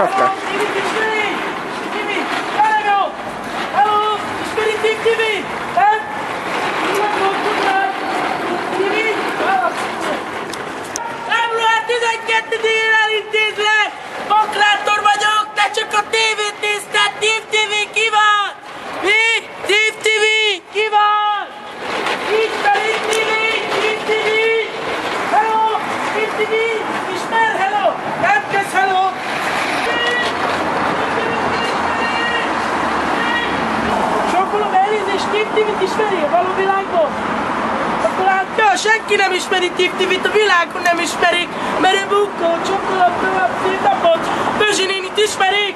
sapka. Hello, ismeri Tim TV? Február 12-én elintézve! Banklátor vagyok, te csak a tévét nézted! Tim TV ki van? Mi? Tim TV ki van? Ismeri TV? Tim TV? Hello, Tim TV? Ismer? Hello? Nem kezd hello? Sokkolom elnézést, Tim TV-t ismeri a való világban? Akkor látja, senki nem ismeri Tim TV-t, a világon nem ismerik, mert ő bukkó, csokolat, tovább, szétapot, Bözsi nénit ismerik!